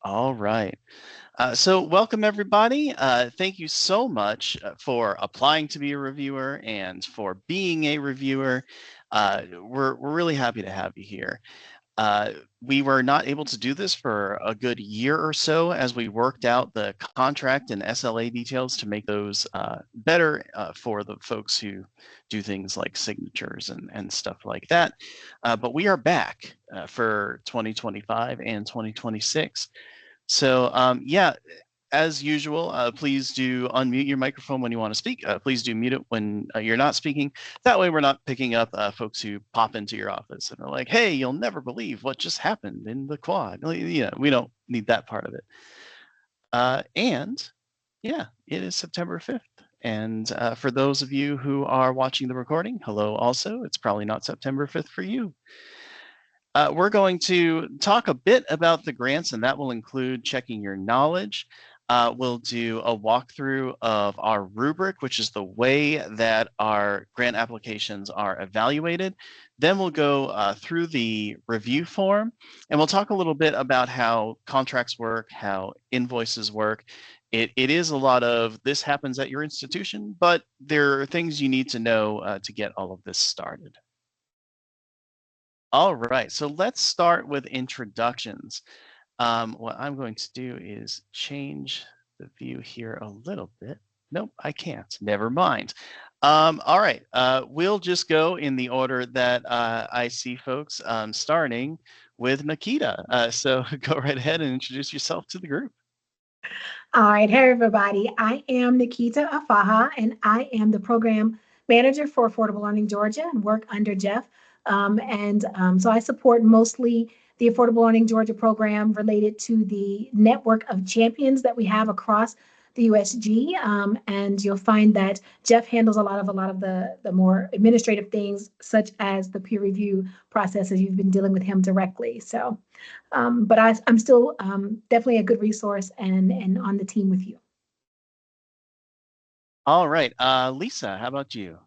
All right. So welcome everybody. Thank you so much for applying to be a reviewer and for being a reviewer. We're really happy to have you here. Uh, we were not able to do this for a good year or so as we worked out the contract and SLA details to make those better for the folks who do things like signatures and stuff like that. But we are back for 2025 and 2026. So yeah, as usual, please do unmute your microphone when you want to speak. Please do mute it when you're not speaking. That way we're not picking up folks who pop into your office and are like, hey, you'll never believe what just happened in the quad. Yeah, we don't need that part of it. And yeah, it is September 5th. And for those of you who are watching the recording, hello also. It's probably not September 5th for you. We're going to talk a bit about the grants, and that will include checking your knowledge. We'll do a walkthrough of our rubric, which is the way that our grant applications are evaluated. Then we'll go through the review form, and we'll talk a little bit about how contracts work, how invoices work. It is a lot of this happens at your institution, but there are things you need to know to get all of this started. All right, so let's start with introductions. What I'm going to do is change the view here a little bit. Nope, I can't. Never mind. All right, we'll just go in the order that I see folks, starting with Nikita. So go right ahead and introduce yourself to the group. All right, hey everybody. I am Nikita Afaha, and I am the program manager for Affordable Learning Georgia and work under Jeff. So I support mostly the Affordable Learning Georgia program related to the network of champions that we have across the USG. And you'll find that Jeff handles a lot of the more administrative things, such as the peer review processes. You've been dealing with him directly. But I'm still definitely a good resource and on the team with you. All right, Lisa, how about you?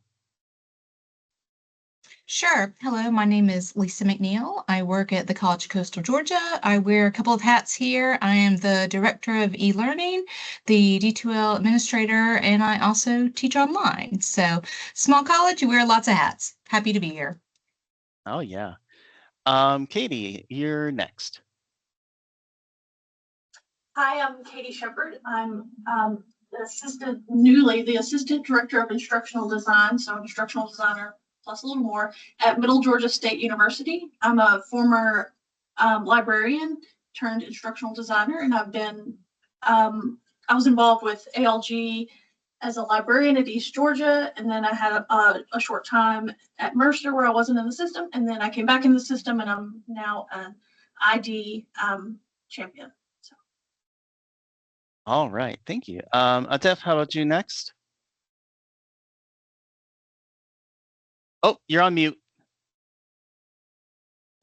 Sure. Hello, my name is Lisa McNeil. I work at the College of Coastal Georgia. I wear a couple of hats here. I am the Director of E-Learning, the D2L Administrator, and I also teach online. So small college, you wear lots of hats. Happy to be here. Oh yeah. Katie, you're next. Hi, I'm Katie Shepard. I'm the Assistant Director of Instructional Design, so instructional designer plus a little more at Middle Georgia State University. I'm a former librarian turned instructional designer, and I was involved with ALG as a librarian at East Georgia, and then I had a short time at Mercer where I wasn't in the system, and then I came back in the system, and I'm now an ID champion. All right, thank you. Atef, how about you next? Oh, you're on mute.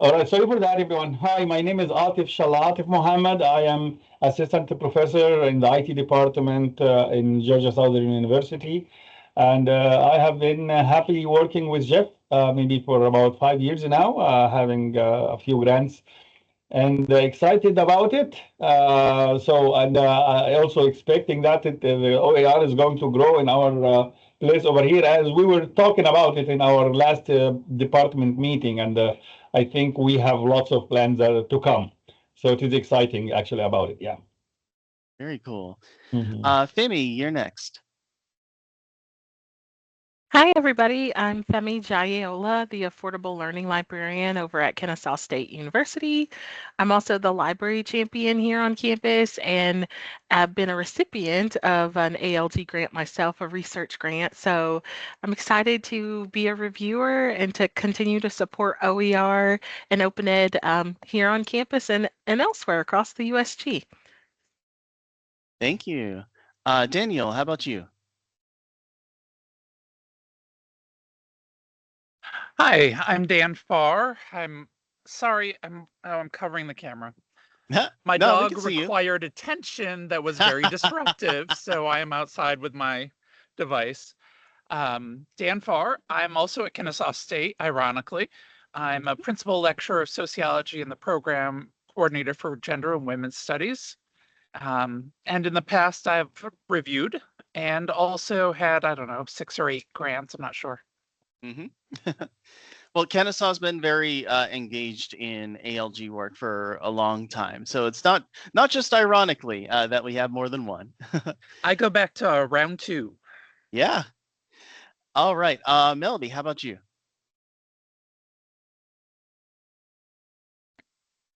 All right, sorry for that, everyone. Hi, my name is Atif Shalatif Mohammed. I am assistant professor in the IT department in Georgia Southern University. And I have been happily working with Jeff maybe for about 5 years now, having a few grants and excited about it. I also expecting that the OER is going to grow in our place over here, as we were talking about it in our last department meeting, and I think we have lots of plans to come. So it is exciting actually about it. Yeah. Very cool. Mhm. Femi, you're next. Hi, everybody. I'm Femi Jayeola, the Affordable Learning Librarian over at Kennesaw State University. I'm also the library champion here on campus, and I've been a recipient of an ALG grant myself, a research grant. So I'm excited to be a reviewer and to continue to support OER and Open Ed here on campus and elsewhere across the USG. Thank you. Daniel, how about you? Hi, I'm Dan Farr. I'm sorry, I'm covering the camera. My No, we dog can see you. required attention that was very disruptive, so I am outside with my device. Dan Farr. I'm also at Kennesaw State, ironically. I'm a principal lecturer of sociology in the program coordinator for gender and women's studies. And in the past, I've reviewed and also had, I don't know, 6 or 8 grants. I'm not sure. hmm Well, Kennesaw's been very engaged in ALG work for a long time, so it's not just ironically that we have more than one. I go back to round 2. Yeah. All right. Melody, how about you?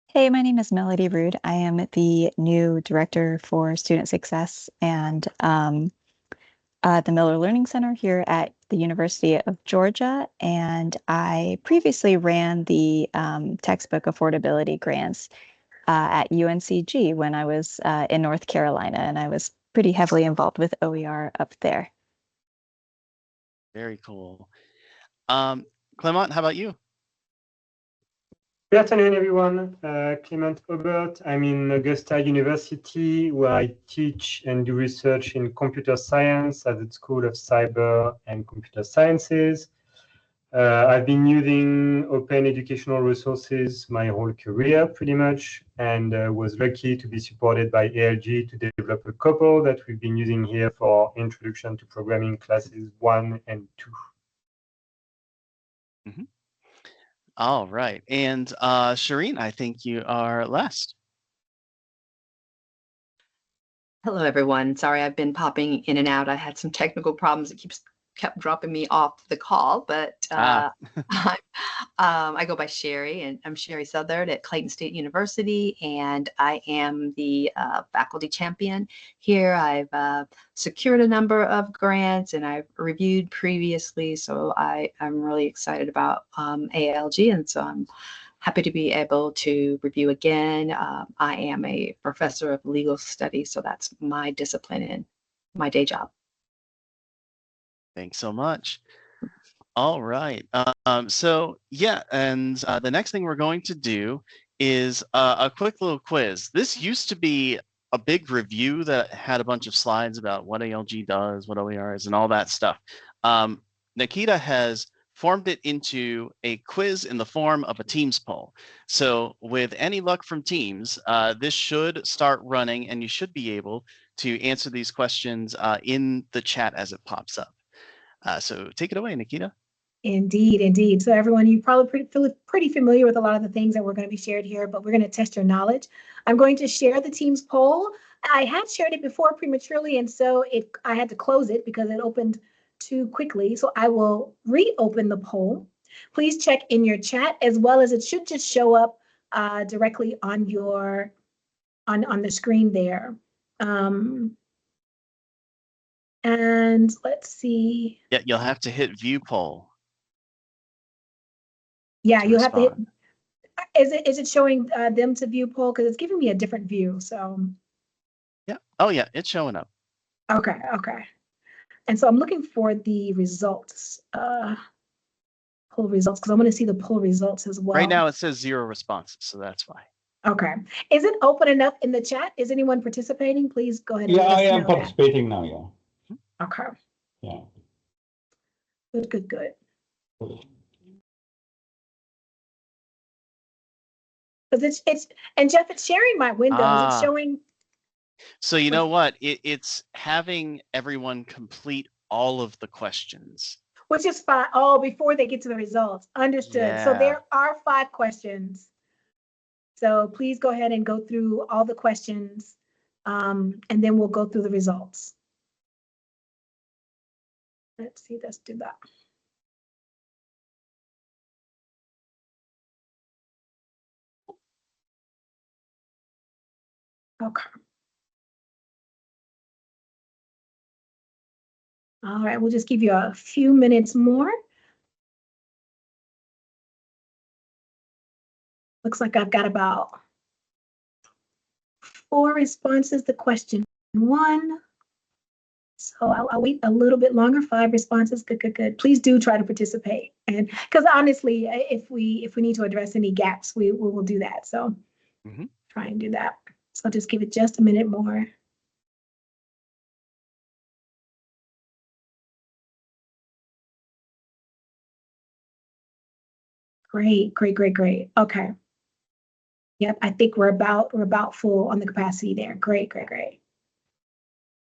Hey, my name is Melody Rude. I am the new director for student success and the Miller Learning Center here at the University of Georgia. And I previously ran the textbook affordability grants at UNCG when I was in North Carolina, and I was pretty heavily involved with OER up there. Very cool. Clement, how about you? Good afternoon, everyone. Clement Aubert. I'm in Augusta University, where I teach and do research in computer science at the School of Cyber and Computer Sciences. I've been using open educational resources my whole career, pretty much, and was lucky to be supported by ALG to develop a couple that we've been using here for Introduction to Programming classes 1 and 2. Mm-hmm. All right. And Shireen, I think you are last. Hello, everyone. Sorry, I've been popping in and out. I had some technical problems. It kept dropping me off the call, but I go by Sherry, and I'm Sherry Southard at Clayton State University, and I am the faculty champion here. I've secured a number of grants, and I've reviewed previously, so I'm really excited about ALG, and so I'm happy to be able to review again. I am a professor of legal studies, so that's my discipline in my day job. Thanks so much. All right. So yeah, and the next thing we're going to do is a quick little quiz. This used to be a big review that had a bunch of slides about what ALG does, what OER is, and all that stuff. Nikita has formed it into a quiz in the form of a Teams poll. So with any luck from Teams, this should start running, and you should be able to answer these questions in the chat as it pops up. So take it away, Nikita. Indeed, indeed. So everyone, you probably pretty familiar with a lot of the things that we're going to be shared here, but we're going to test your knowledge. I'm going to share the Teams poll. I had shared it before prematurely, and so I had to close it because it opened too quickly. So I will reopen the poll. Please check in your chat, as well as it should just show up directly on your on the screen there. And let's see. Yeah, you'll have to hit view poll. Yeah, you'll have to hit. Is it showing them to view poll? Because it's giving me a different view. So. Yeah. Oh yeah, it's showing up. Okay. Okay. And so I'm looking for the results. Poll results, because I want to see the poll results as well. Right now it says 0 responses, so that's why. Okay. Is it open enough in the chat? Is anyone participating? Please go ahead and Yeah, let us I am know that. participating now, yeah. Okay. Yeah. Good, good, good. Because it's and Jeff, it's sharing my windows. It's showing. So you know what? It's having everyone complete all of the questions. Which is fine. Oh, before they get to the results. Understood. Yeah. So there are 5 questions. So please go ahead and go through all the questions, and then we'll go through the results. Let's see, let's do that. Okay. All right, we'll just give you a few minutes more. Looks like I've got about 4 responses to question 1. So I'll wait a little bit longer. 5 responses. Good, good, good. Please do try to participate. And because honestly, if we need to address any gaps, we will do that. So try and do that. So I'll just give it just a minute more. Great, great, great, great. Okay. Yep, I think we're about full on the capacity there. Great, great, great.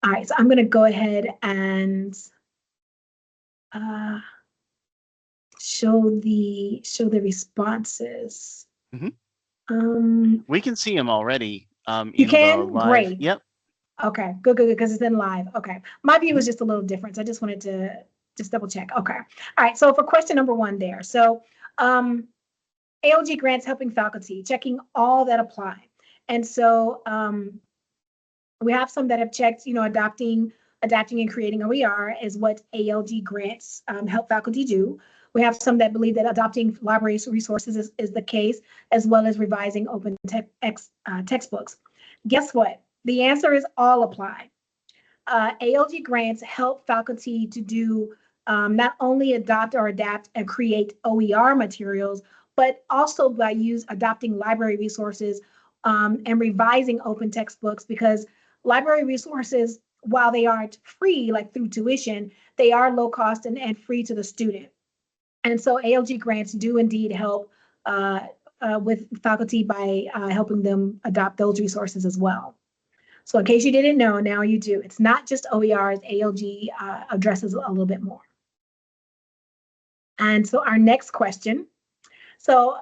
All right, so I'm gonna go ahead and show the responses. We can see them already. You In can? the live. Great. Yep. Okay, good, because it's in live. Okay, my view was just a little different. So I just wanted to just double check. Okay, all right. So for question number 1 there, so ALG grants helping faculty, checking all that apply, and so we have some that have checked, adapting and creating OER is what ALG grants help faculty do. We have some that believe that adopting library resources is the case, as well as revising open textbooks. Guess what? The answer is all apply. ALG grants help faculty to do not only adopt or adapt and create OER materials, but also by adopting library resources and revising open textbooks, because library resources, while they aren't free, like through tuition, they are low cost and free to the student. And so ALG grants do indeed help with faculty by helping them adopt those resources as well. So in case you didn't know, now you do. It's not just OERs, ALG addresses a little bit more. And so our next question. So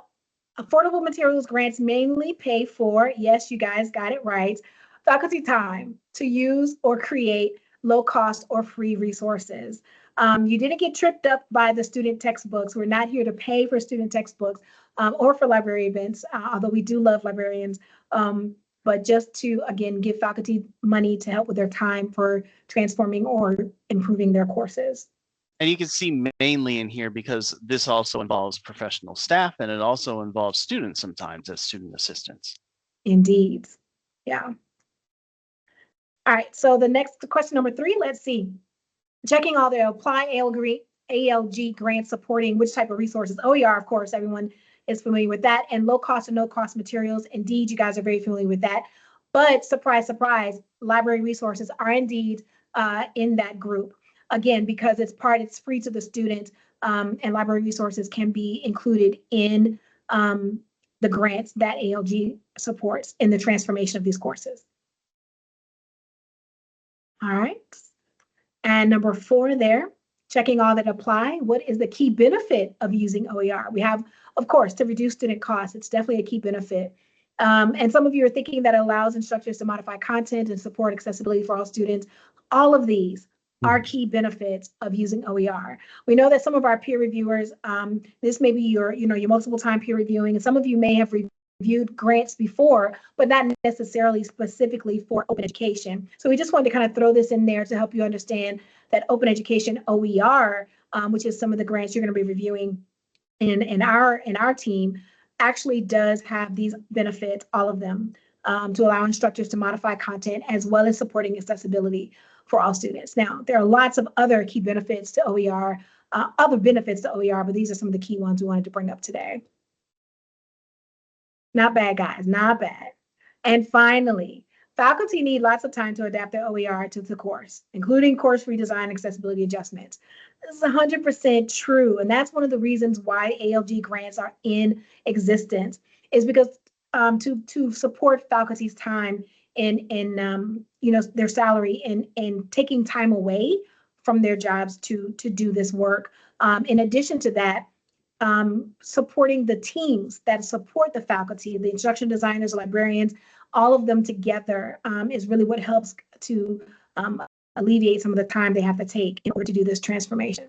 affordable materials grants mainly pay for, yes, you guys got it right, faculty time to use or create low cost or free resources. You didn't get tripped up by the student textbooks. We're not here to pay for student textbooks or for library events, although we do love librarians, but just to, again, give faculty money to help with their time for transforming or improving their courses. And you can see mainly in here because this also involves professional staff, and it also involves students sometimes as student assistants. Indeed. Yeah. All right, so the next question, number 3, let's see. Checking all the apply ALG grants supporting which type of resources? OER, of course, everyone is familiar with that, and low cost and no cost materials. Indeed, you guys are very familiar with that. But surprise, surprise, library resources are indeed in that group. Again, because it's free to the student, and library resources can be included in the grants that ALG supports in the transformation of these courses. All right. And number 4 there, checking all that apply. What is the key benefit of using OER? We have, of course, to reduce student costs. It's definitely a key benefit. And some of you are thinking that it allows instructors to modify content and support accessibility for all students. All of these are key benefits of using OER. We know that some of our peer reviewers, this may be your multiple time peer reviewing, and some of you may have reviewed grants before, but not necessarily specifically for open education. So we just wanted to kind of throw this in there to help you understand that open education OER, which is some of the grants you're going to be reviewing in our team, actually does have these benefits, all of them, to allow instructors to modify content as well as supporting accessibility for all students. Now, there are lots of other key benefits to OER, but these are some of the key ones we wanted to bring up today. Not bad, guys, not bad. And finally, faculty need lots of time to adapt their OER to the course, including course redesign and accessibility adjustments. This is 100% true, and that's one of the reasons why ALG grants are in existence, is because to support faculty's time in their salary and taking time away from their jobs to do this work. In addition to that, supporting the teams that support the faculty, the instruction designers, librarians, all of them together is really what helps to alleviate some of the time they have to take in order to do this transformation.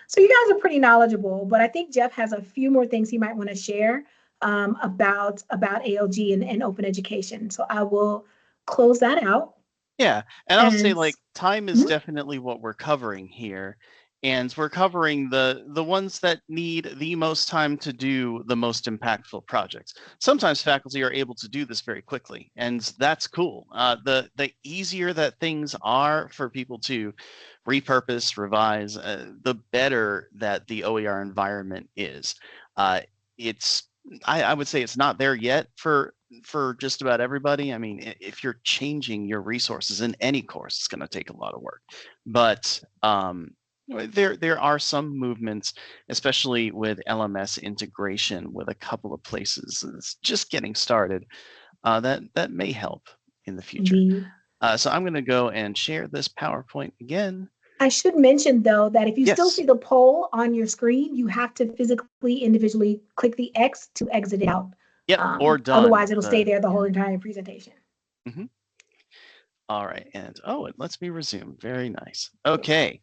So you guys are pretty knowledgeable, but I think Jeff has a few more things he might want to share about ALG and open education. So I will close that out. Yeah, and I'll say, like, time is definitely what we're covering here. And we're covering the ones that need the most time to do the most impactful projects. Sometimes faculty are able to do this very quickly, and that's cool. The easier that things are for people to repurpose, revise, the better that the OER environment is. I would say it's not there yet for just about everybody. I mean, if you're changing your resources in any course, it's going to take a lot of work. But there are some movements, especially with LMS integration with a couple of places. It's just getting started. That may help in the future. Indeed. So I'm going to go and share this PowerPoint again. I should mention, though, that if you still Yes. see the poll on your screen, you have to physically, individually click the X to exit it out. Yep, or done. Otherwise, it'll stay there the whole entire presentation. Mm-hmm. All right, and it lets me resume. Very nice. Okay,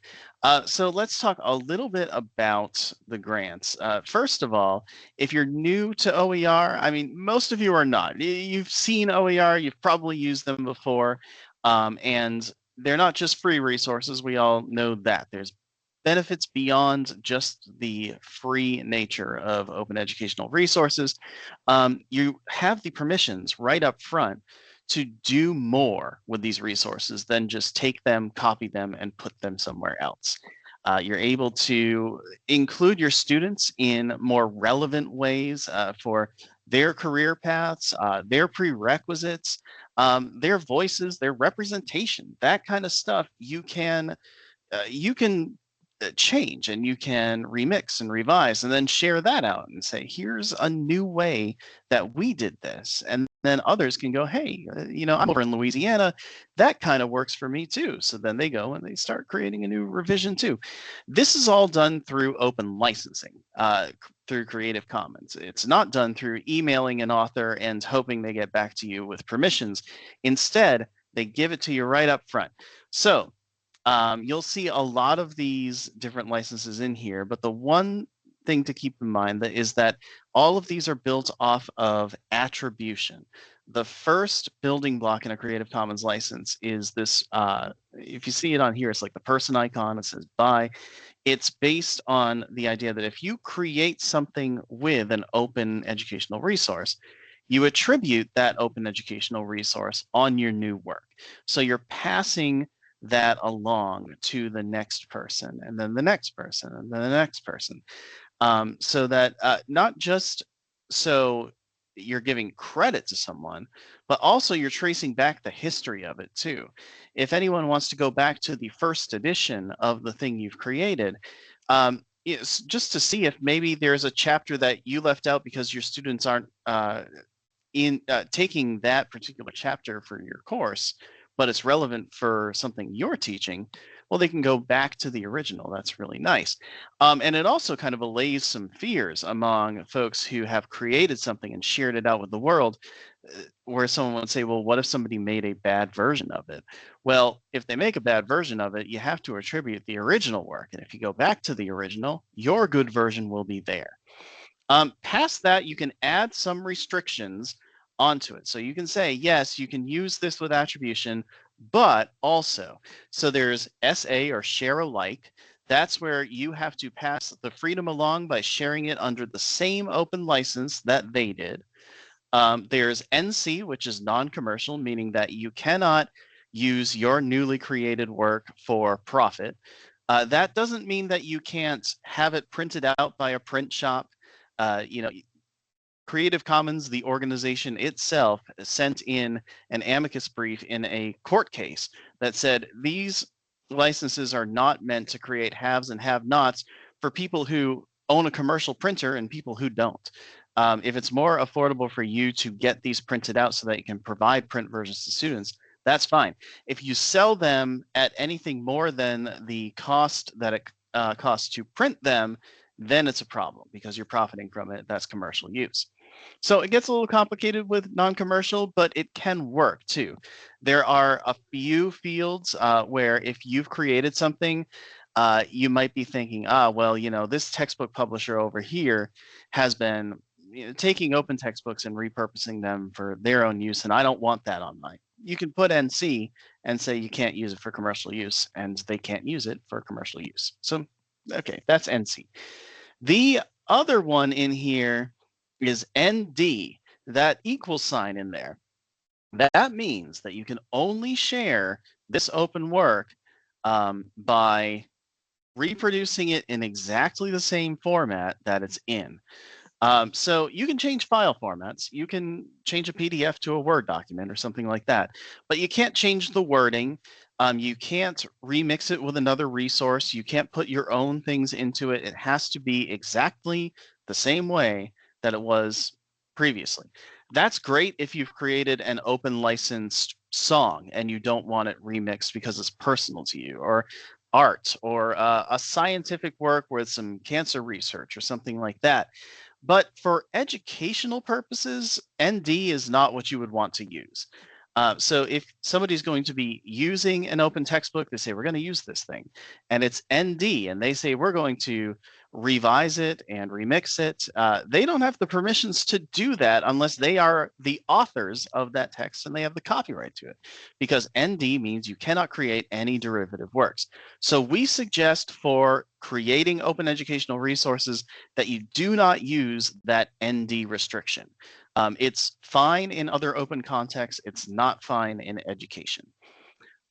so let's talk a little bit about the grants. First of all, if you're new to OER, I mean, most of you are not. You've seen OER, you've probably used them before, and they're not just free resources. We all know that. There's benefits beyond just the free nature of open educational resources. You have the permissions right up front to do more with these resources than just take them, copy them, and put them somewhere else. You're able to include your students in more relevant ways for their career paths, their prerequisites, their voices, their representation, that kind of stuff. You can change, and you can remix and revise and then share that out and say, here's a new way that we did this. And then others can go, hey, I'm over in Louisiana, that kind of works for me too. So then they go and they start creating a new revision too. This is all done through open licensing, through Creative Commons. It's not done through emailing an author and hoping they get back to you with permissions. Instead, they give it to you right up front. So you'll see a lot of these different licenses in here, but the one thing to keep in mind is that all of these are built off of attribution. The first building block in a Creative Commons license is this, if you see it on here, it's like the person icon, it says by. It's based on the idea that if you create something with an open educational resource, you attribute that open educational resource on your new work. So you're passing that along to the next person, and then the next person, and then the next person. So that not just so you're giving credit to someone, but also you're tracing back the history of it too. If anyone wants to go back to the first edition of the thing you've created, it's just to see if maybe there's a chapter that you left out because your students aren't taking that particular chapter for your course, but it's relevant for something you're teaching, well, they can go back to the original. That's really nice. And it also kind of allays some fears among folks who have created something and shared it out with the world, where someone would say, well, what if somebody made a bad version of it? Well, if they make a bad version of it, you have to attribute the original work. And if you go back to the original, your good version will be there. Past that, you can add some restrictions onto it. So you can say, yes, you can use this with attribution, but also, so there's SA or share alike. That's where you have to pass the freedom along by sharing it under the same open license that they did. There's NC, which is non-commercial, meaning that you cannot use your newly created work for profit. That doesn't mean that you can't have it printed out by a print shop. Creative Commons, the organization itself, sent in an amicus brief in a court case that said these licenses are not meant to create haves and have-nots for people who own a commercial printer and people who don't. If it's more affordable for you to get these printed out so that you can provide print versions to students, that's fine. If you sell them at anything more than the cost that it costs to print them, then it's a problem because you're profiting from it. That's commercial use. So it gets a little complicated with non-commercial, but it can work too. There are a few fields where if you've created something, you might be thinking, well, this textbook publisher over here has been taking open textbooks and repurposing them for their own use, and I don't want that on mine. You can put NC and say you can't use it for commercial use, and they can't use it for commercial use. So, okay, that's NC. The other one in here is ND, that equal sign in there. That means that you can only share this open work by reproducing it in exactly the same format that it's in. So you can change file formats. You can change a PDF to a Word document or something like that, but you can't change the wording. You can't remix it with another resource. You can't put your own things into it. It has to be exactly the same way that it was previously. That's great if you've created an open licensed song and you don't want it remixed because it's personal to you, or art, or a scientific work with some cancer research or something like that. But for educational purposes, ND is not what you would want to use. So if somebody's going to be using an open textbook, they say, we're going to use this thing, and it's ND, and they say, we're going to revise it and remix it. They don't have the permissions to do that unless they are the authors of that text and they have the copyright to it, because ND means you cannot create any derivative works. So we suggest for creating open educational resources that you do not use that ND restriction. It's fine in other open contexts. It's not fine in education.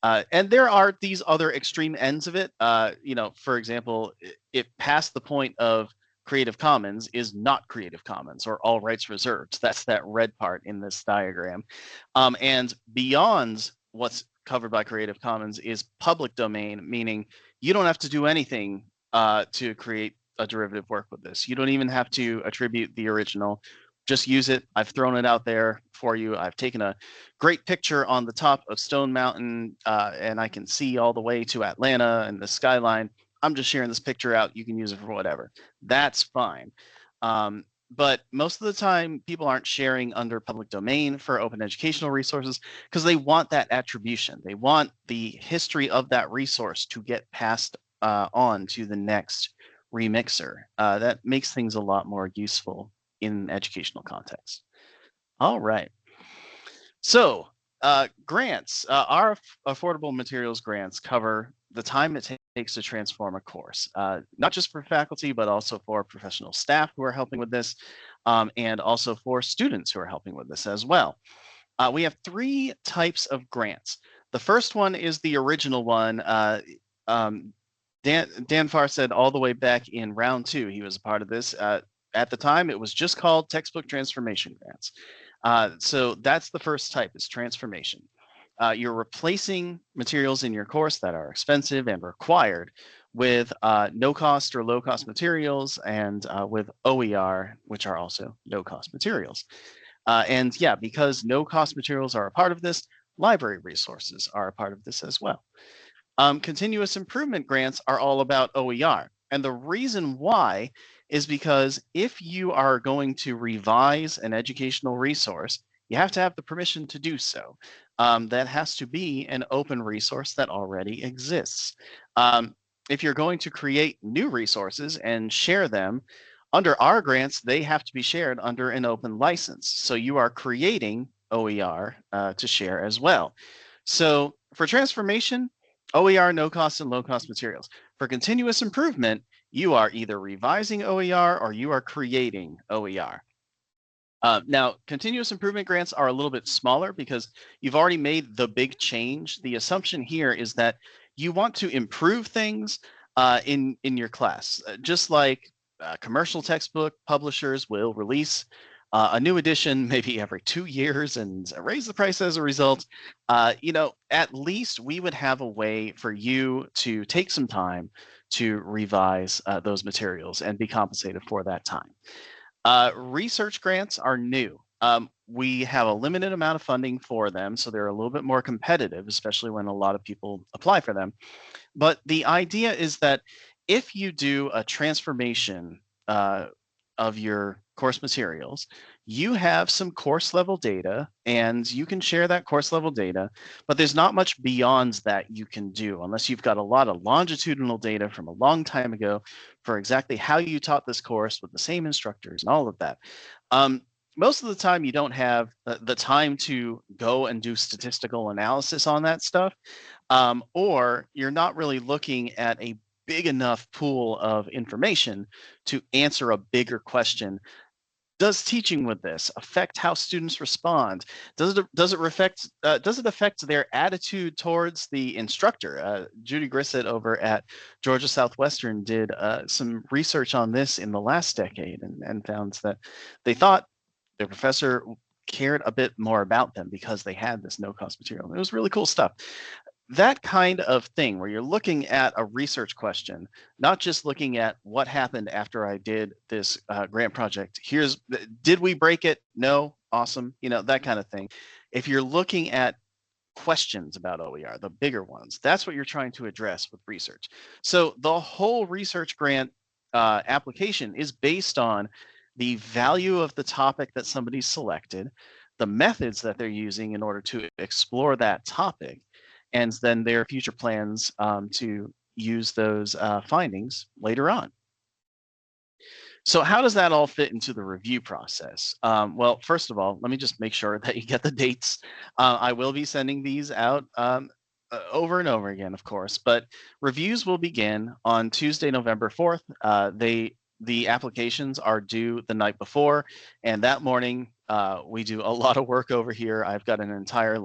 And there are these other extreme ends of it. For example, it past the point of Creative Commons is not Creative Commons or all rights reserved. That's that red part in this diagram. And beyond what's covered by Creative Commons is public domain, meaning you don't have to do anything to create a derivative work with this. You don't even have to attribute the original. Just use it. I've thrown it out there for you. I've taken a great picture on the top of Stone Mountain, and I can see all the way to Atlanta and the skyline. I'm just sharing this picture out. You can use it for whatever. That's fine. But most of the time, people aren't sharing under public domain for open educational resources because they want that attribution. They want the history of that resource to get passed on to the next remixer. That makes things a lot more useful in educational context. All right. So grants, our affordable materials grants cover the time it takes to transform a course, not just for faculty, but also for professional staff who are helping with this, and also for students who are helping with this as well. We have 3 types of grants. The first one is the original one. Dan Farr said all the way back in round 2, he was a part of this. At the time, it was just called textbook transformation grants. So that's the first type, is transformation. You're replacing materials in your course that are expensive and required with no cost or low cost materials, and with OER, which are also no cost materials. And yeah, because no cost materials are a part of this, library resources are a part of this as well. Continuous improvement grants are all about OER. And the reason why is because if you are going to revise an educational resource, you have to have the permission to do so. That has to be an open resource that already exists. If you're going to create new resources and share them, under our grants, they have to be shared under an open license. So you are creating OER to share as well. So for transformation, OER, no cost and low cost materials. For continuous improvement, you are either revising OER or you are creating OER. Now, continuous improvement grants are a little bit smaller because you've already made the big change. The assumption here is that you want to improve things in your class, just like commercial textbook publishers will release a new edition maybe every 2 years and raise the price as a result. At least we would have a way for you to take some time to revise those materials and be compensated for that time. Research grants are new. We have a limited amount of funding for them, so they're a little bit more competitive, especially when a lot of people apply for them. But the idea is that if you do a transformation of your course materials, you have some course level data and you can share that course level data, but there's not much beyond that you can do unless you've got a lot of longitudinal data from a long time ago for exactly how you taught this course with the same instructors and all of that. Most of the time you don't have the time to go and do statistical analysis on that stuff, or you're not really looking at a big enough pool of information to answer a bigger question. Does teaching with this affect how students respond? Does it affect their attitude towards the instructor? Judy Grissett over at Georgia Southwestern did some research on this in the last decade and found that they thought their professor cared a bit more about them because they had this no-cost material. It was really cool stuff. that kind of thing where you're looking at a research question, not just looking at what happened after I did this grant project. Did we break it? No. Awesome. That kind of thing. If you're looking at questions about OER, the bigger ones, that's what you're trying to address with research. So the whole research grant application is based on the value of the topic that somebody's selected, the methods that they're using in order to explore that topic, and then their future plans to use those findings later on. So how does that all fit into the review process? Well, first of all, let me just make sure that you get the dates. I will be sending these out over and over again, of course, but reviews will begin on Tuesday, November 4th. The applications are due the night before, and that morning we do a lot of work over here. I've got an entire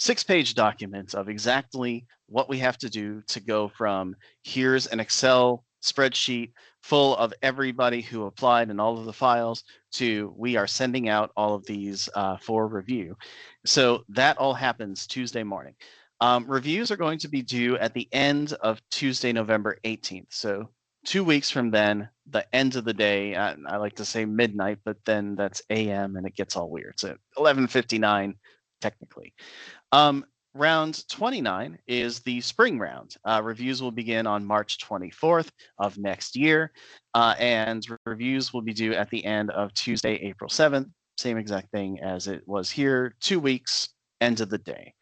6-page document of exactly what we have to do to go from here's an Excel spreadsheet full of everybody who applied and all of the files to we are sending out all of these for review. So that all happens Tuesday morning. Reviews are going to be due at the end of Tuesday, November 18th. So 2 weeks from then, the end of the day, I like to say midnight, but then that's AM and it gets all weird. So 11:59 technically. Round 29 is the spring round. Reviews will begin on March 24th of next year, and reviews will be due at the end of Tuesday, April 7th. Same exact thing as it was here, 2 weeks, end of the day.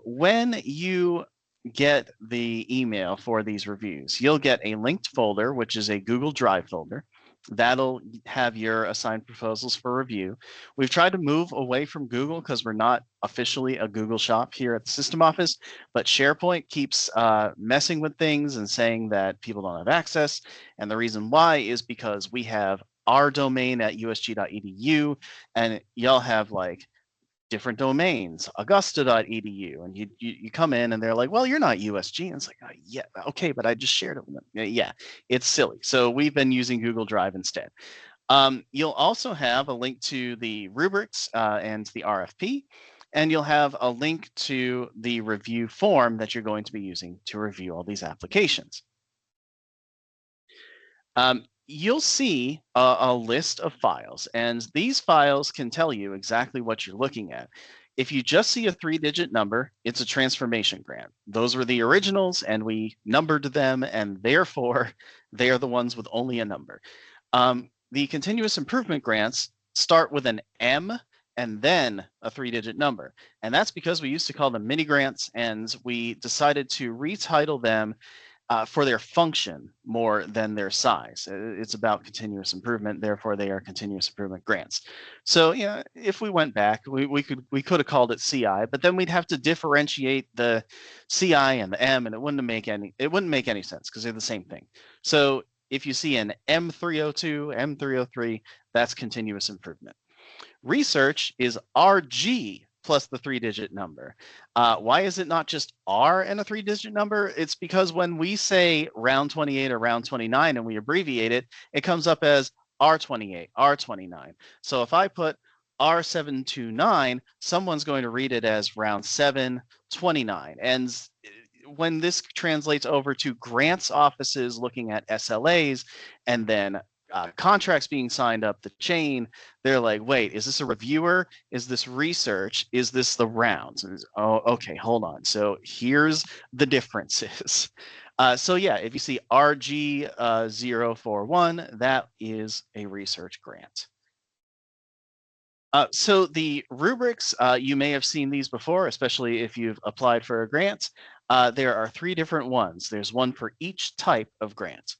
When you get the email for these reviews, you'll get a linked folder, which is a Google Drive folder. That'll have your assigned proposals for review. We've tried to move away from Google because we're not officially a Google shop here at the system office, but SharePoint keeps messing with things and saying that people don't have access. And the reason why is because we have our domain at usg.edu and y'all have different domains, augusta.edu, and you come in and they're like, well, you're not USG, and it's like, oh, yeah, okay, but I just shared it with them. Yeah, it's silly. So we've been using Google Drive instead. You'll also have a link to the rubrics and the RFP, and you'll have a link to the review form that you're going to be using to review all these applications. You'll see a list of files, and these files can tell you exactly what you're looking at. If you just see a 3-digit number, it's a transformation grant. Those were the originals, and we numbered them, and therefore they are the ones with only a number. The continuous improvement grants start with an M and then a 3-digit number. And that's because we used to call them mini grants, and we decided to retitle them for their function more than their size. It's about continuous improvement, therefore they are continuous improvement grants. So if we went back, we could have called it CI, but then we'd have to differentiate the CI and the M, and it wouldn't make any sense because they're the same thing. So if you see an M302, M303, that's continuous improvement. Research is RG plus the 3-digit number. Why is it not just R and a 3-digit number? It's because when we say round 28 or round 29 and we abbreviate it, it comes up as R28, R29. So if I put R729, someone's going to read it as round 729. And when this translates over to grants offices looking at SLAs and then contracts being signed up the chain, they're like, wait, is this a reviewer? Is this research? Is this the rounds? Oh, okay, hold on. So here's the differences. So yeah, if you see RG041, that is a research grant. So the rubrics, you may have seen these before, especially if you've applied for a grant. There are 3 different ones. There's one for each type of grant.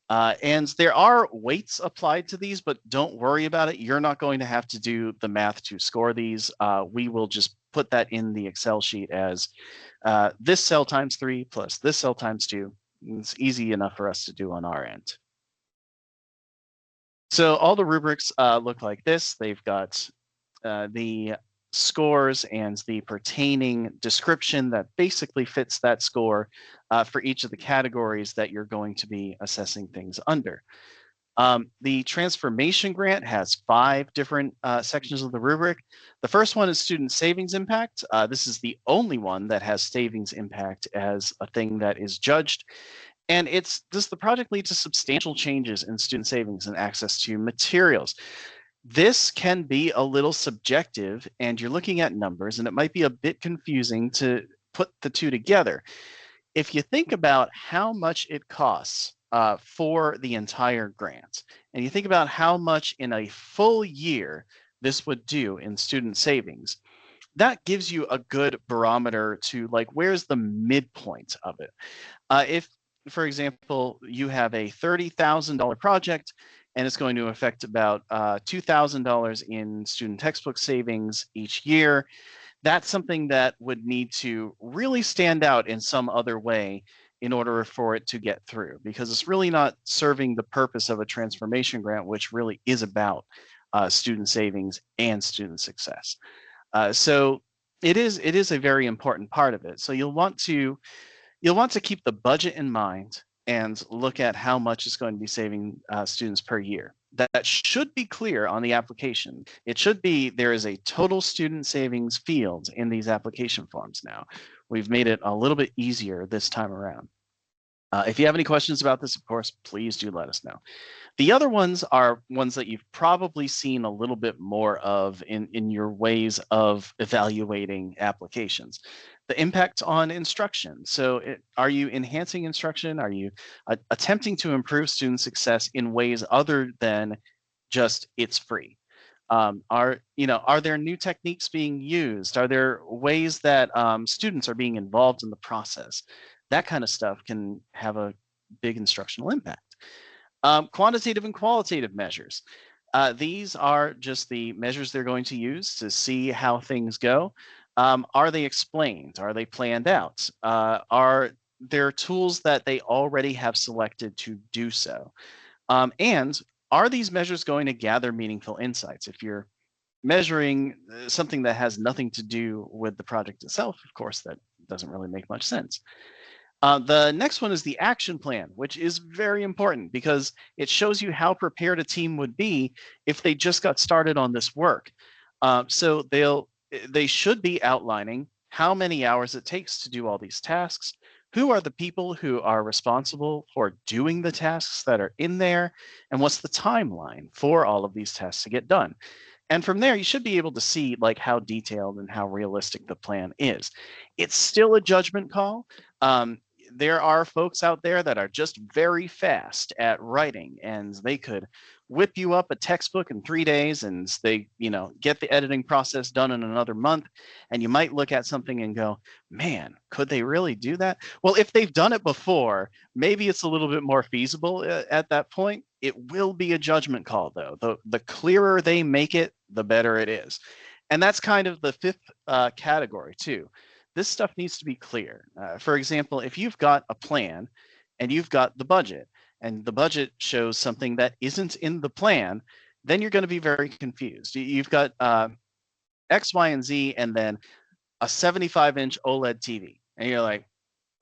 And there are weights applied to these, but don't worry about it. You're not going to have to do the math to score these. We will just put that in the Excel sheet as this cell times 3 plus this cell times 2. It's easy enough for us to do on our end. So all the rubrics look like this. They've got the scores and the pertaining description that basically fits that score for each of the categories that you're going to be assessing things under. The transformation grant has 5 different sections of the rubric. The first one is student savings impact. This is the only one that has savings impact as a thing that is judged. And it's, does the project lead to substantial changes in student savings and access to materials? This can be a little subjective, and you're looking at numbers, and it might be a bit confusing to put the two together. If you think about how much it costs for the entire grant, and you think about how much in a full year this would do in student savings, that gives you a good barometer to like, where's the midpoint of it? If, for example, you have a $30,000 project and it's going to affect about $2,000 in student textbook savings each year, that's something that would need to really stand out in some other way in order for it to get through, because it's really not serving the purpose of a transformation grant, which really is about student savings and student success. So it is a very important part of it. So you'll want to keep the budget in mind and look at how much is going to be saving students per year. That should be clear on the application. It should be, there is a total student savings field in these application forms now. We've made it a little bit easier this time around. If you have any questions about this, of course, please do let us know. The other ones are ones that you've probably seen a little bit more of in your ways of evaluating applications. The impact on instruction. So are you enhancing instruction? Are you attempting to improve student success in ways other than just it's free? Are there new techniques being used? Are there ways that students are being involved in the process? That kind of stuff can have a big instructional impact. Quantitative and qualitative measures. These are just the measures they're going to use to see how things go. Are they explained? Are they planned out? Are there tools that they already have selected to do so? And are these measures going to gather meaningful insights? If you're measuring something that has nothing to do with the project itself, of course, that doesn't really make much sense. The next one is the action plan, which is very important because it shows you how prepared a team would be if they just got started on this work. So they should be outlining how many hours it takes to do all these tasks, who are the people who are responsible for doing the tasks that are in there, and what's the timeline for all of these tasks to get done. And from there, you should be able to see like how detailed and how realistic the plan is. It's still a judgment call. There are folks out there that are just very fast at writing, and they could whip you up a textbook in 3 days, and they, get the editing process done in another month. And you might look at something and go, man, could they really do that? Well, if they've done it before, maybe it's a little bit more feasible at that point. It will be a judgment call, though. The clearer they make it, the better it is. And that's kind of the fifth category, too. This stuff needs to be clear. For example, if you've got a plan and you've got the budget, and the budget shows something that isn't in the plan, then you're going to be very confused. You've got X, Y, and Z, and then a 75-inch OLED TV. And you're like,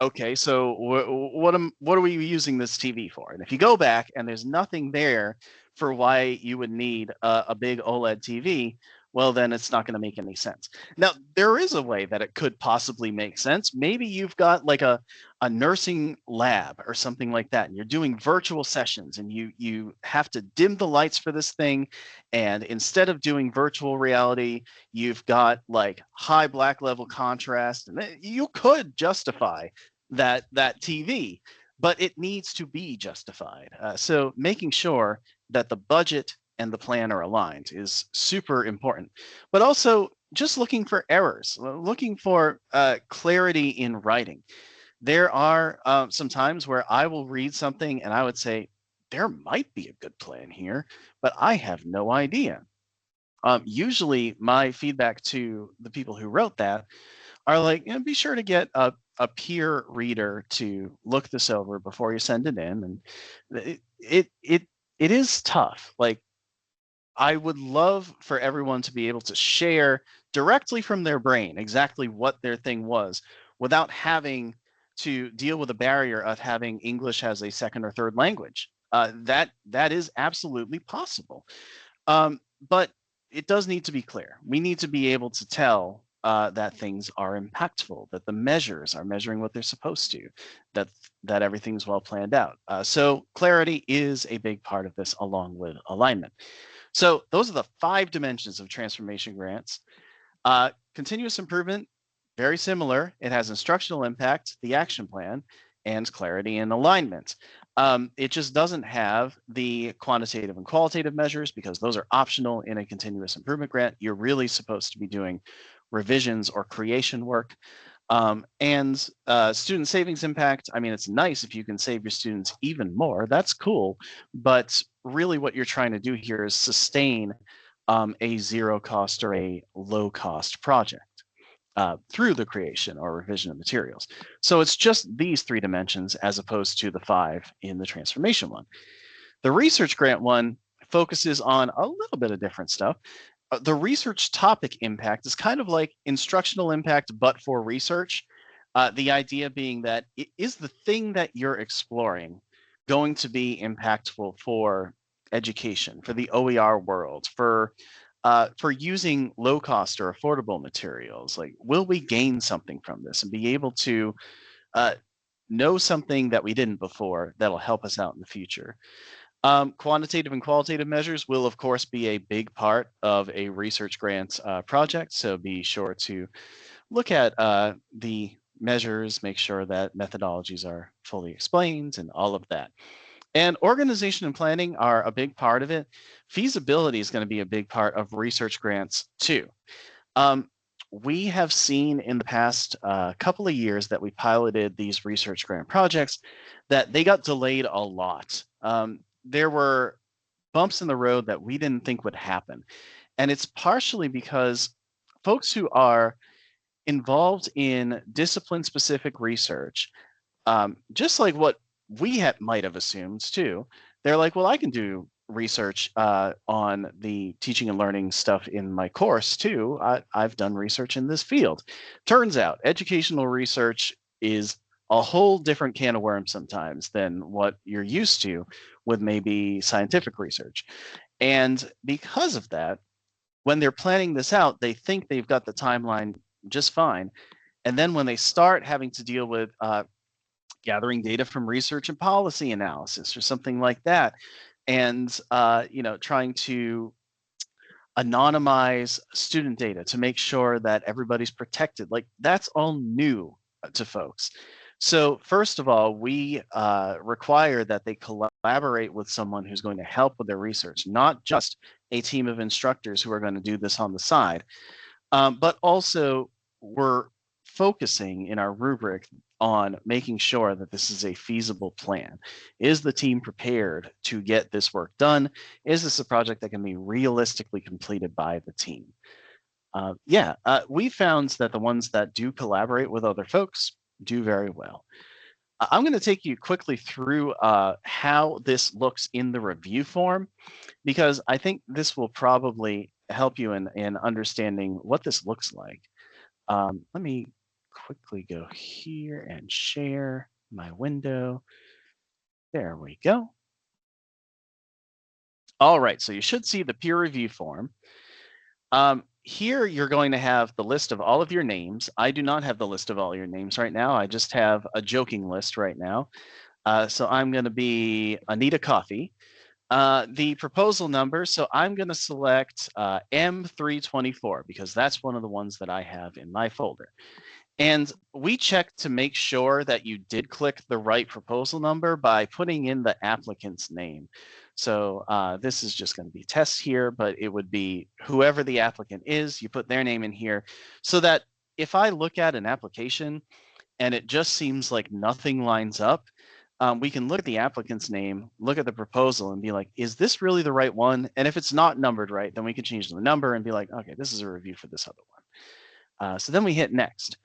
okay, so what are we using this TV for? And if you go back and there's nothing there for why you would need a big OLED TV, well, then it's not going to make any sense. Now, there is a way that it could possibly make sense. Maybe you've got like a nursing lab or something like that, and you're doing virtual sessions, and you have to dim the lights for this thing. And instead of doing virtual reality, you've got like high black level contrast, and you could justify that TV, but it needs to be justified. So making sure that the budget and the plan are aligned is super important. But also just looking for errors, looking for clarity in writing. There are some times where I will read something and I would say, there might be a good plan here, but I have no idea. Usually my feedback to the people who wrote that are like, be sure to get a peer reader to look this over before you send it in. And it is tough. Like, I would love for everyone to be able to share directly from their brain exactly what their thing was without having to deal with the barrier of having English as a second or third language That is absolutely possible. But it does need to be clear. We need to be able to tell that things are impactful, that the measures are measuring what they're supposed to, that everything's well planned out. So clarity is a big part of this, along with alignment. So those are the 5 dimensions of transformation grants. Continuous improvement, very similar. It has instructional impact, the action plan, and clarity and alignment. It just doesn't have the quantitative and qualitative measures because those are optional in a continuous improvement grant. You're really supposed to be doing revisions or creation work. And student savings impact, I mean, it's nice if you can save your students even more. That's cool. But really what you're trying to do here is sustain a zero cost or a low cost project through the creation or revision of materials. So it's just these 3 dimensions as opposed to the 5 in the transformation one. The research grant one focuses on a little bit of different stuff. The research topic impact is kind of like instructional impact, but for research. The idea being that is the thing that you're exploring going to be impactful for education, for the OER world, for using low cost or affordable materials? Like, will we gain something from this and be able to know something that we didn't before that'll help us out in the future? Quantitative and qualitative measures will, of course, be a big part of a research grant project. So be sure to look at the measures, make sure that methodologies are fully explained and all of that. And organization and planning are a big part of it. Feasibility is going to be a big part of research grants too. We have seen in the past couple of years that we piloted these research grant projects that they got delayed a lot. There were bumps in the road that we didn't think would happen. And it's partially because folks who are involved in discipline-specific research, just like what we might have assumed too, they're like, well, I can do research on the teaching and learning stuff in my course too. I've done research in this field. Turns out educational research is a whole different can of worms sometimes than what you're used to with maybe scientific research. And because of that, when they're planning this out, they think they've got the timeline just fine. And then when they start having to deal with gathering data from research and policy analysis or something like that, and trying to anonymize student data to make sure that everybody's protected, like that's all new to folks. So first of all, we require that they collaborate with someone who's going to help with their research, not just a team of instructors who are going to do this on the side, but also we're focusing in our rubric on making sure that this is a feasible plan. Is the team prepared to get this work done? Is this a project that can be realistically completed by the team? We found that the ones that do collaborate with other folks do very well. I'm going to take you quickly through how this looks in the review form, because I think this will probably help you in understanding what this looks like. Let me quickly go here and share my window. There we go. All right, so you should see the peer review form. Here you're going to have the list of all of your names. I do not have the list of all your names right now. I just have a joking list right now. So I'm going to be Anita Coffee. The proposal number, so I'm going to select M324 because that's one of the ones that I have in my folder. And we check to make sure that you did click the right proposal number by putting in the applicant's name. So this is just going to be tests here, but it would be whoever the applicant is, you put their name in here so that if I look at an application and it just seems like nothing lines up, we can look at the applicant's name, look at the proposal and be like, is this really the right one? And if it's not numbered right, then we can change the number and be like, okay, this is a review for this other one. So then we hit next.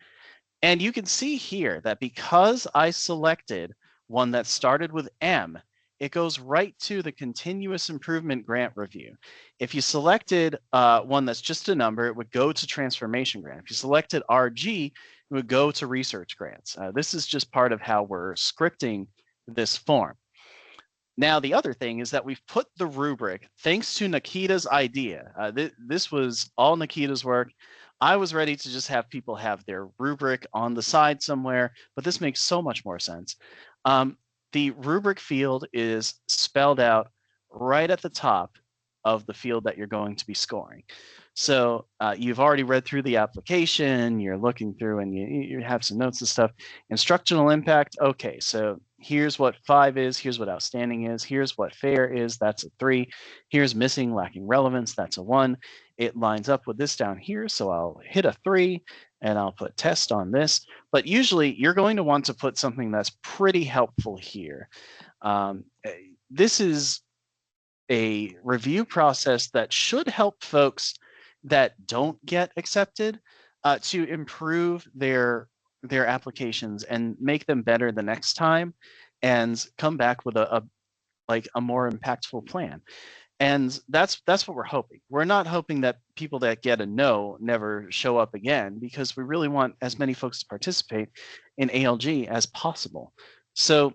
And you can see here that because I selected one that started with M, it goes right to the continuous improvement grant review. If you selected one that's just a number, it would go to transformation grant. If you selected RG, it would go to research grants. This is just part of how we're scripting this form. Now, the other thing is that we've put the rubric, thanks to Nikita's idea. This was all Nikita's work. I was ready to just have people have their rubric on the side somewhere, but this makes so much more sense. The rubric field is spelled out right at the top of the field that you're going to be scoring. So you've already read through the application, you're looking through and you have some notes and stuff. Instructional impact, okay, so here's what 5 is, here's what outstanding is, here's what fair is, that's a 3. Here's missing, lacking relevance, that's a 1. It lines up with this down here, so I'll hit a 3 and I'll put test on this. But usually you're going to want to put something that's pretty helpful here. This is a review process that should help folks that don't get accepted to improve their applications and make them better the next time and come back with a more impactful plan. And that's what we're hoping. We're not hoping that people that get a no never show up again, because we really want as many folks to participate in ALG as possible. So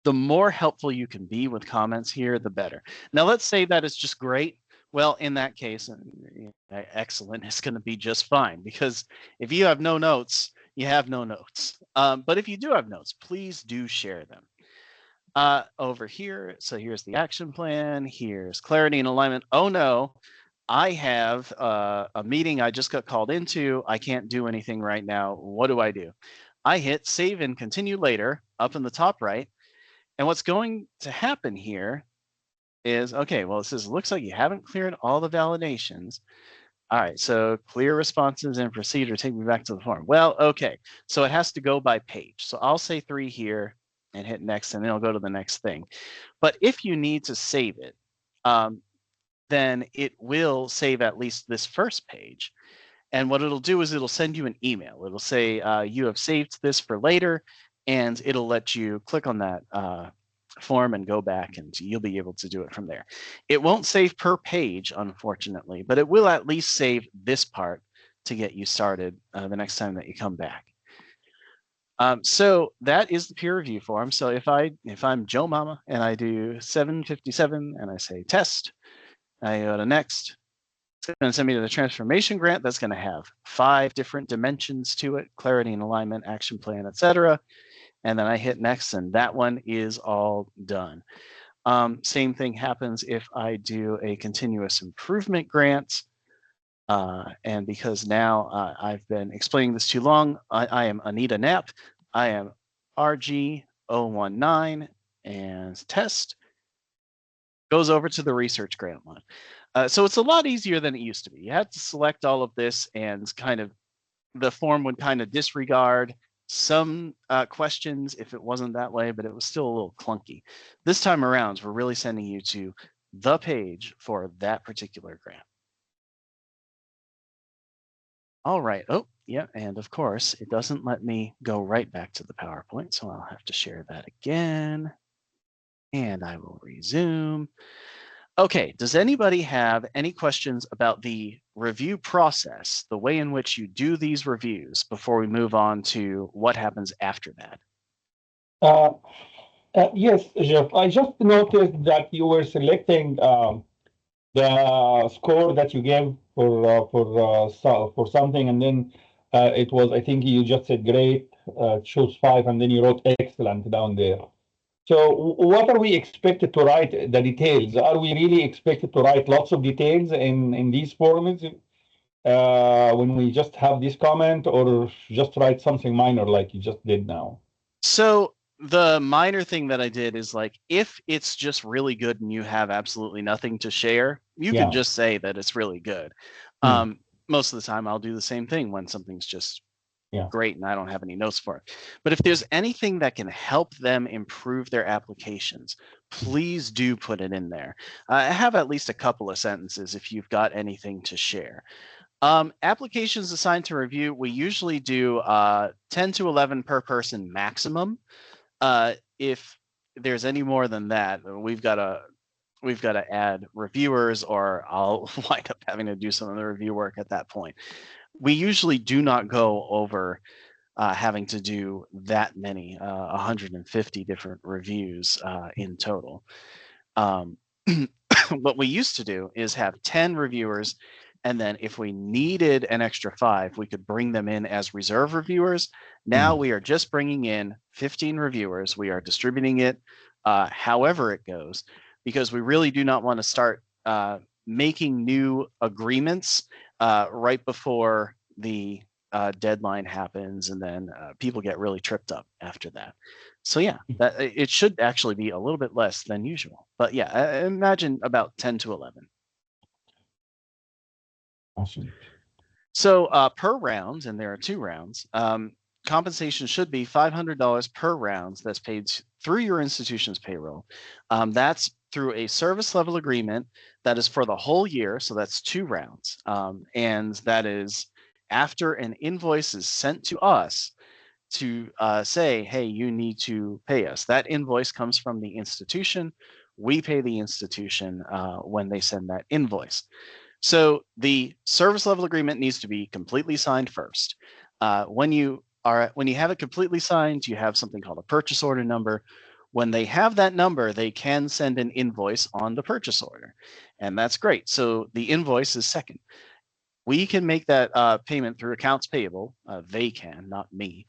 the more helpful you can be with comments here, the better. Now, let's say that it's just great. Well, in that case, excellent is going to be just fine, because if you have no notes, you have no notes. But if you do have notes, please do share them. Over here, so here's the action plan. Here's clarity and alignment. Oh no, I have a meeting I just got called into. I can't do anything right now. What do? I hit save and continue later up in the top right. And what's going to happen here is, okay, well, it says, looks like you haven't cleared all the validations. All right, so clear responses and proceed or take me back to the form. Well, okay, so it has to go by page. So I'll say 3 here and hit next, and then it'll go to the next thing. But if you need to save it, then it will save at least this first page. And what it'll do is it'll send you an email. It'll say you have saved this for later, and it'll let you click on that form and go back, and you'll be able to do it from there. It won't save per page, unfortunately, but it will at least save this part to get you started the next time that you come back. So that is the peer review form. So if I'm Joe Mama and I do 757 and I say test, I go to next. It's going to send me to the transformation grant. That's going to have 5 different dimensions to it: clarity and alignment, action plan, etc. And then I hit next, and that one is all done. Same thing happens if I do a continuous improvement grant. And because now I've been explaining this too long, I am Anita Knapp. I am RG019, and test goes over to the research grant one. So it's a lot easier than it used to be. You had to select all of this, and kind of the form would kind of disregard some questions if it wasn't that way, but it was still a little clunky. This time around, we're really sending you to the page for that particular grant. All right. Oh, yeah. And of course, it doesn't let me go right back to the PowerPoint, so I'll have to share that again. And I will resume. Okay, does anybody have any questions about the review process, the way in which you do these reviews, before we move on to what happens after that? Yes, Jeff. I just noticed that you were selecting the score that you gave for something, and then it was, I think you just said great, choose 5, and then you wrote excellent down there. So what are we expected to write, the details? Are we really expected to write lots of details in these forms when we just have this comment, or just write something minor like you just did now? So the minor thing that I did is, like, if it's just really good and you have absolutely nothing to share, you can just say that it's really good. Most of the time I'll do the same thing when something's just great and I don't have any notes for it. But if there's anything that can help them improve their applications, please do put it in there. Have at least a couple of sentences if you've got anything to share. Applications assigned to review, we usually do 10 to 11 per person maximum. If there's any more than that, we've got to add reviewers, or I'll wind up having to do some of the review work at that point. We usually do not go over having to do that many, 150 different reviews in total. What we used to do is have 10 reviewers, and then if we needed an extra 5, we could bring them in as reserve reviewers. Now we are just bringing in 15 reviewers. We are distributing it however it goes, because we really do not want to start making new agreements right before the deadline happens, and then people get really tripped up after that. So yeah, it should actually be a little bit less than usual. But yeah, I imagine about 10 to 11. Awesome. So per round, and there are 2 rounds, compensation should be $500 per round that's paid through your institution's payroll. That's through a service level agreement that is for the whole year. So that's 2 rounds. And that is after an invoice is sent to us to say, hey, you need to pay us. That invoice comes from the institution. We pay the institution when they send that invoice. So the service level agreement needs to be completely signed first. When you have it completely signed, you have something called a purchase order number. When they have that number, they can send an invoice on the purchase order, and that's great. So the invoice is second. We can make that payment through accounts payable. They can, not me.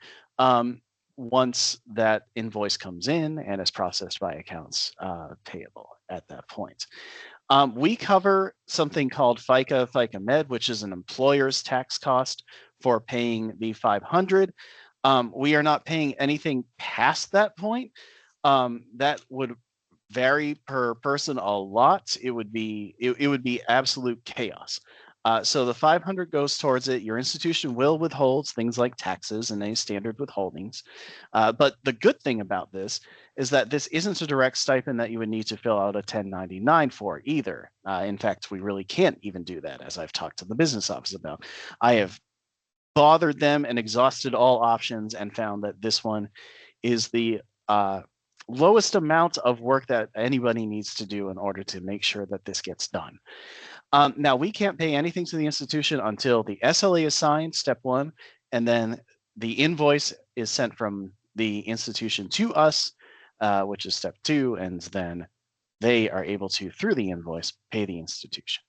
Once that invoice comes in and is processed by accounts payable at that point. We cover something called FICA Med, which is an employer's tax cost for paying the $500. We are not paying anything past that point. That would vary per person a lot. It would be absolute chaos. So the $500 goes towards it. Your institution will withhold things like taxes and any standard withholdings. But the good thing about this is that this isn't a direct stipend that you would need to fill out a 1099 for either. In fact, we really can't even do that, as I've talked to the business office about. I have bothered them and exhausted all options and found that this one is the lowest amount of work that anybody needs to do in order to make sure that this gets done. Now, we can't pay anything to the institution until the SLA is signed, step 1, and then the invoice is sent from the institution to us, which is step 2, and then they are able to, through the invoice, pay the institution.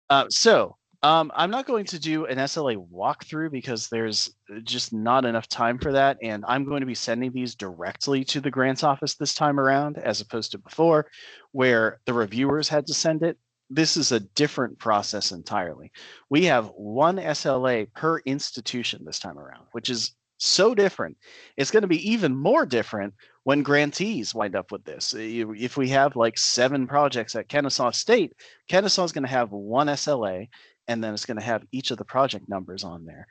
I'm not going to do an SLA walkthrough because there's just not enough time for that. And I'm going to be sending these directly to the grants office this time around, as opposed to before, where the reviewers had to send it. This is a different process entirely. We have 1 SLA per institution this time around, which is so different. It's going to be even more different when grantees wind up with this. If we have like 7 projects at Kennesaw State, Kennesaw is going to have 1 SLA, and then it's going to have each of the project numbers on there.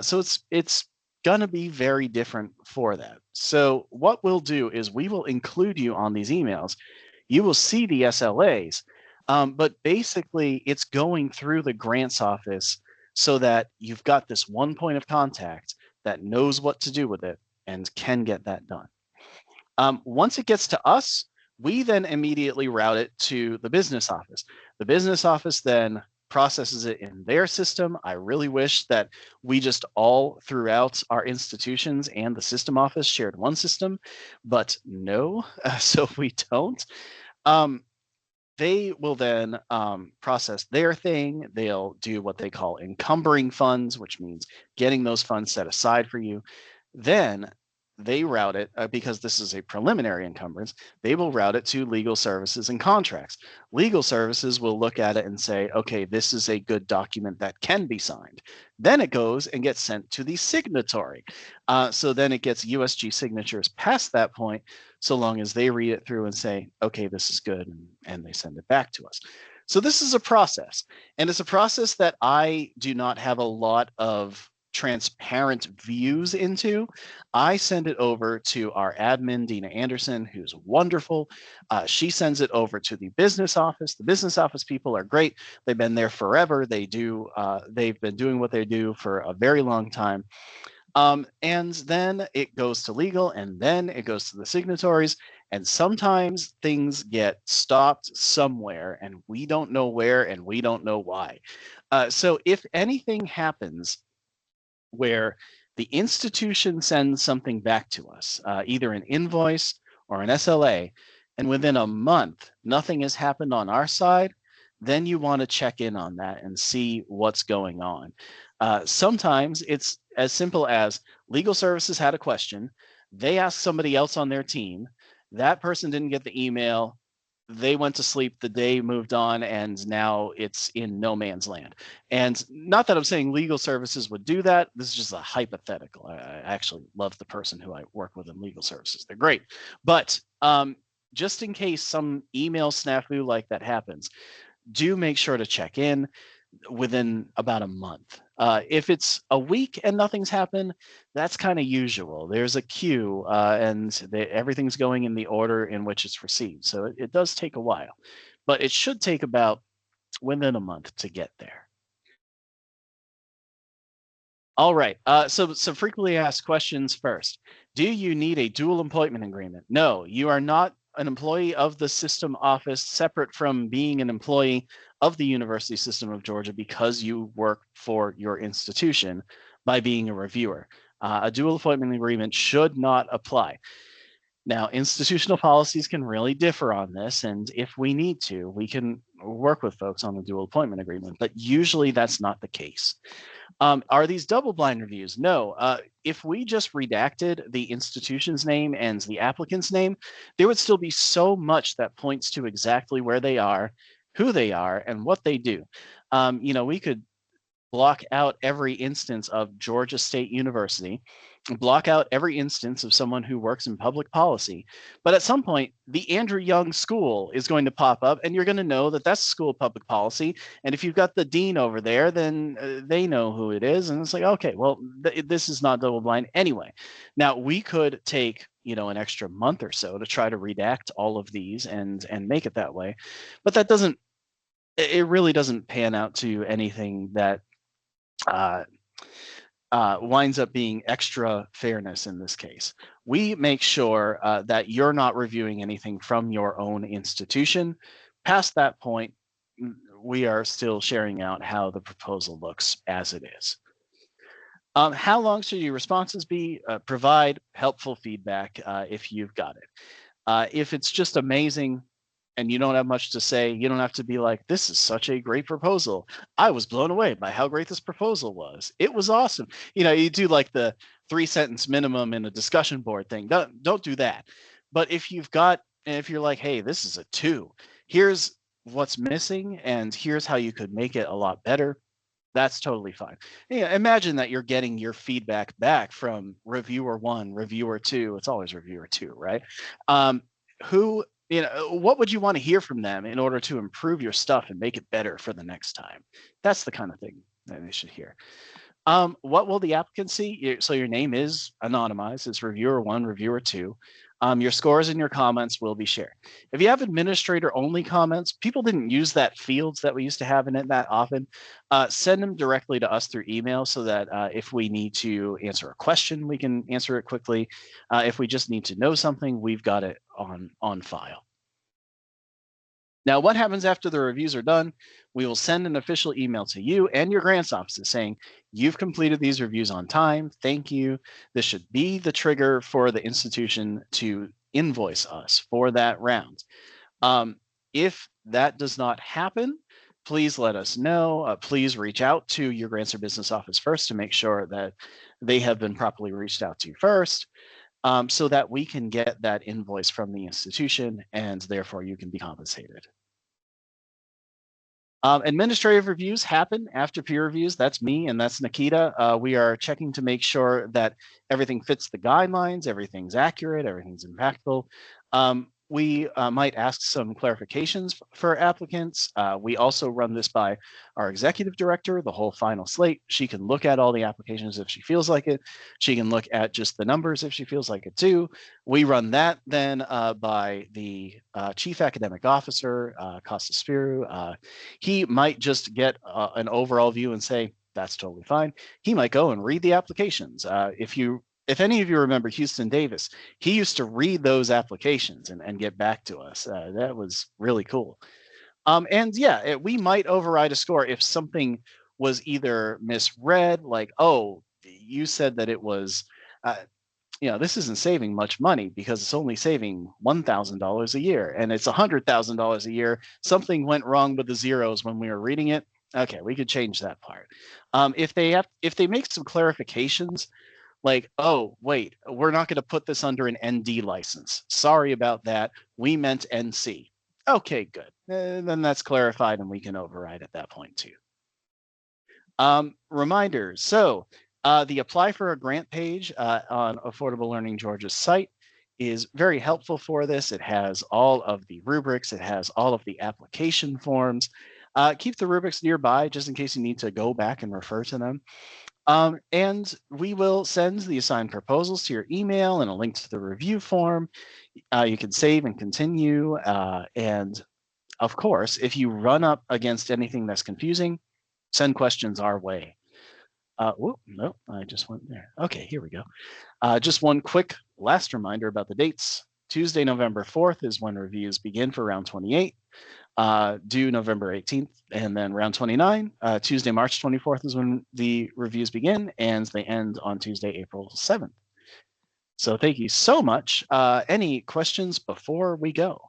So it's going to be very different for that. So what we'll do is we will include you on these emails. You will see the SLAs, but basically it's going through the grants office so that you've got this one point of contact that knows what to do with it and can get that done. Once it gets to us, we then immediately route it to the business office. The business office then processes it in their system. I really wish that we just all throughout our institutions and the system office shared one system, but no, so we don't. They will then process their thing. They'll do what they call encumbering funds, which means getting those funds set aside for you. Then they route it, because this is a preliminary encumbrance, they will route it to legal services and contracts. Legal services will look at it and say, okay, this is a good document that can be signed. Then it goes and gets sent to the signatory. So then it gets USG signatures past that point, so long as they read it through and say, okay, this is good, and they send it back to us. So this is a process, and it's a process that I do not have a lot of transparent views into. I send it over to our admin, Dina Anderson, who's wonderful. She sends it over to the business office. The business office people are great. They've been there forever. They've been doing what they do for a very long time. And then it goes to legal, and then it goes to the signatories. And sometimes things get stopped somewhere, and we don't know where, and we don't know why. So if anything happens where the institution sends something back to us, either an invoice or an SLA, and within a month, nothing has happened on our side, then you want to check in on that and see what's going on. Sometimes it's as simple as legal services had a question, they asked somebody else on their team, that person didn't get the email, they went to sleep, the day moved on, and now it's in no man's land. And not that I'm saying legal services would do that. This is just a hypothetical. I actually love the person who I work with in legal services. They're great. But just in case some email snafu like that happens, do make sure to check in within about a month. If it's a week and nothing's happened, that's kind of usual. There's a queue and everything's going in the order in which it's received. So it does take a while, but it should take about within a month to get there. All right, so frequently asked questions first. Do you need a dual employment agreement? No, you are not an employee of the system office separate from being an employee of the University System of Georgia because you work for your institution by being a reviewer. A dual appointment agreement should not apply. Now, institutional policies can really differ on this, and if we need to, we can work with folks on the dual appointment agreement, but usually that's not the case. Are these double-blind reviews? No. If we just redacted the institution's name and the applicant's name, there would still be so much that points to exactly where they are, who they are, and what they do. We could block out every instance of Georgia State University, block out every instance of someone who works in public policy. But at some point, the Andrew Young School is going to pop up, and you're going to know that that's School of Public Policy. And if you've got the dean over there, then they know who it is. And it's like, okay, well, this is not double blind anyway. Now, we could take an extra month or so to try to redact all of these and make it that way. But that doesn't, it really doesn't pan out to anything that winds up being extra fairness in this case. We make sure that you're not reviewing anything from your own institution. Past that point, we are still sharing out how the proposal looks as it is. How long should your responses be? Provide helpful feedback if you've got it. If it's just amazing, and you don't have much to say, you don't have to be like, this is such a great proposal. I was blown away by how great this proposal was. It was awesome. You do like the 3-sentence minimum in a discussion board thing. Don't do that. But if you're like, hey, this is a 2, here's what's missing, and here's how you could make it a lot better, that's totally fine. Imagine that you're getting your feedback back from reviewer 1, reviewer 2. It's always reviewer 2, right? What would you want to hear from them in order to improve your stuff and make it better for the next time? That's the kind of thing that they should hear. What will the applicant see? So your name is anonymized. It's reviewer 1, reviewer 2. Your scores and your comments will be shared. If you have administrator only comments, people didn't use that fields that we used to have in it that often. Send them directly to us through email so that if we need to answer a question, we can answer it quickly. If we just need to know something, we've got it on file. Now, what happens after the reviews are done? We will send an official email to you and your grants offices saying, you've completed these reviews on time. Thank you. This should be the trigger for the institution to invoice us for that round. If that does not happen, please let us know. Please reach out to your grants or business office first to make sure that they have been properly reached out to first. So that we can get that invoice from the institution and therefore you can be compensated. Administrative reviews happen after peer reviews. That's me and that's Nikita. We are checking to make sure that everything fits the guidelines, everything's accurate, everything's impactful. We might ask some clarifications for applicants. We also run this by our executive director, the whole final slate. She can look at all the applications if she feels like it. She can look at just the numbers if she feels like it too. We run that then by the chief academic officer, Kostas Spirou. He might just get an overall view and say, that's totally fine. He might go and read the applications. If any of you remember Houston Davis, he used to read those applications and get back to us. That was really cool. And yeah, we might override a score if something was either misread, like, oh, you said that it was, this isn't saving much money because it's only saving $1,000 a year, and it's $100,000 a year. Something went wrong with the zeros when we were reading it. Okay, we could change that part. If they make some clarifications, like, oh, wait, we're not going to put this under an ND license. Sorry about that. We meant NC. Okay, good. Then that's clarified and we can override at that point too. Reminders. So the apply for a grant page on Affordable Learning Georgia's site is very helpful for this. It has all of the rubrics. It has all of the application forms. Keep the rubrics nearby just in case you need to go back and refer to them. And we will send the assigned proposals to your email and a link to the review form. You can save and continue. And of course, if you run up against anything that's confusing, send questions our way. No, I just went there. Okay, here we go. Just one quick last reminder about the dates. Tuesday, November 4th is when reviews begin for round 28. Due November 18th, and then round 29. Tuesday, March 24th is when the reviews begin, and they end on Tuesday, April 7th. So thank you so much. Any questions before we go?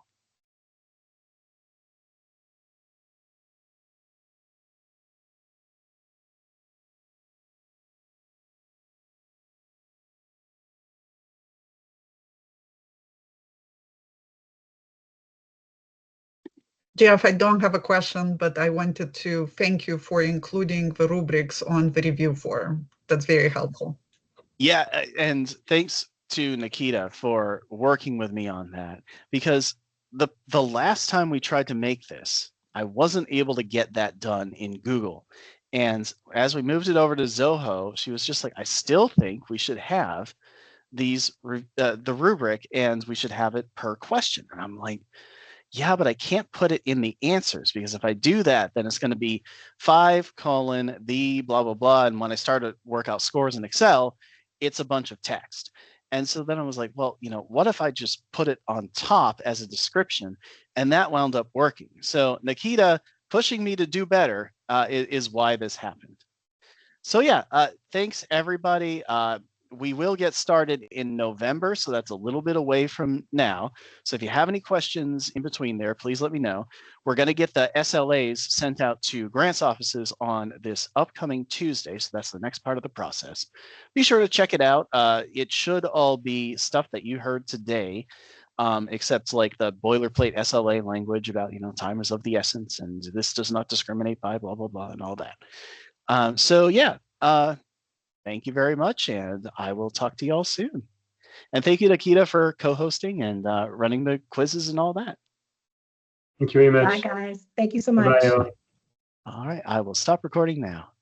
Jeff, I don't have a question, but I wanted to thank you for including the rubrics on the review form. That's very helpful. Yeah, and thanks to Nikita for working with me on that, because the last time we tried to make this, I wasn't able to get that done in Google. And as we moved it over to Zoho, she was just like, I still think we should have these the rubric, and we should have it per question. And I'm like, yeah, but I can't put it in the answers, because if I do that, then it's going to be 5 colon the blah, blah, blah. And when I start to work out scores in Excel, it's a bunch of text. And so then I was like, well, what if I just put it on top as a description? And that wound up working. So Nikita pushing me to do better is why this happened. So yeah, thanks everybody. We will get started in November, so that's a little bit away from now. So if you have any questions in between there, please let me know. We're going to get the SLAs sent out to grants offices on this upcoming Tuesday, so that's the next part of the process. Be sure to check it out. It should all be stuff that you heard today, except like the boilerplate SLA language about, time is of the essence, and this does not discriminate by blah, blah, blah, and all that. So yeah. Thank you very much, and I will talk to you all soon. And thank you, Nikita, for co-hosting and running the quizzes and all that. Thank you very much. Bye, guys. Thank you so much. Bye. All right, I will stop recording now.